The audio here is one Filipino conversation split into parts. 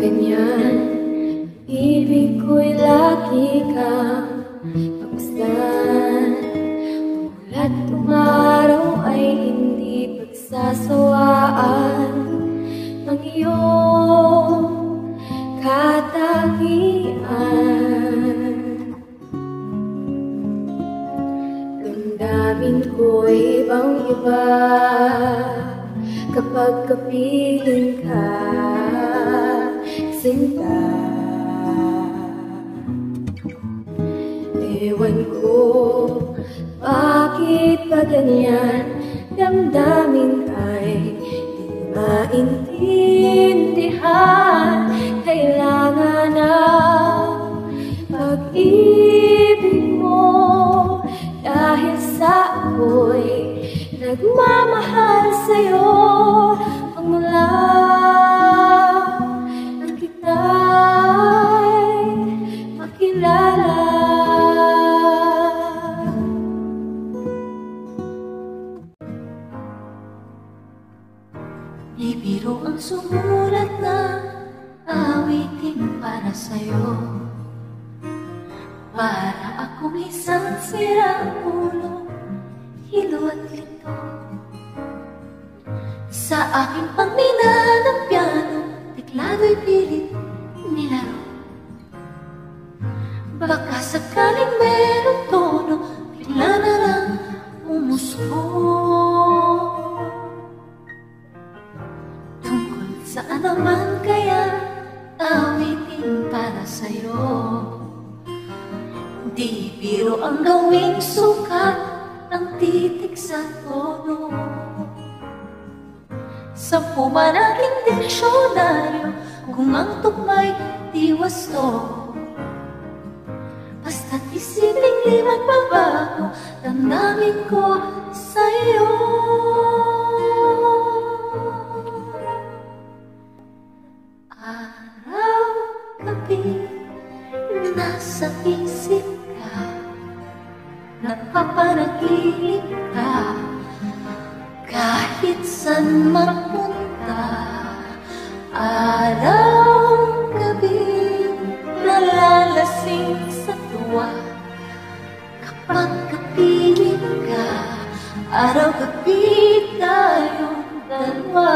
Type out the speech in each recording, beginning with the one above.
ganyan. Ibig ko'y lagi kang pagmasdan. Umulat umaraw ay hindi pagsasawaan ng iyong katagian. Damdamin ko'y ibang iba kapag kapiling ka, sinta. Ewan ko bakit pa ganyan, damdamin ay di maintindihan. Kailangan na pag-ibig mo, dahil sa ako'y nagmamahal sa'yo. Pagmula nang kita'y makilala, di biro ang sumulat na awitin para sa'yo. Para akong isang sirang ulo, hilo at lito. Sa aking pangmina ng piano, teklado'y pilit nilaro. Baka sakaling merong tono, bigla na lang umuspo. Tungkol saan naman kaya awitin para sa'yo? Di biro ang gawing sukat ng titik sa tono. Sampu man aking diksyonaryo kung ang tugma'y di wasto. Basta't isipin di magbabago, damdamin ko sa'yo. Araw, gabi, nasa isip ka, napapanaginip ka, kahit saan mapunta. Araw, gabi, nalalasing sa tuwa kapag kapiling ka. Araw, gabi, tayong dalawa.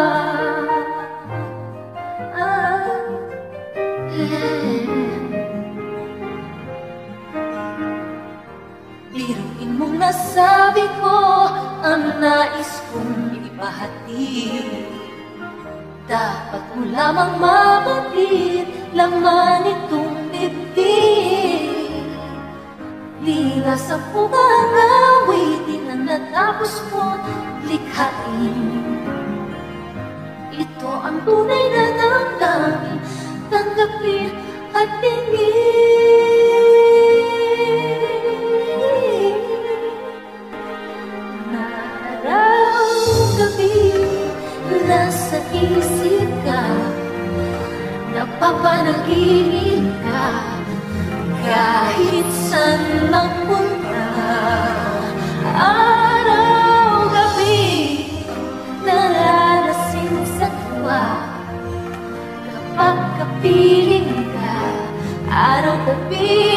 Biruin mong nasabi ko ang nais kong ipahatid. Dapat mo lamang mabatid laman itong dibdib. Lila sa pugang awitin na natapos mo't likhain. Ito ang tunay na damdamin, tanggapin at tingin. Araw, gabi, nasa isip ka, napapanaginip ka, kahit saan magpunta. Araw, gabi, nalalasing sa tuwa kapag kapiling ka. Araw, gabi,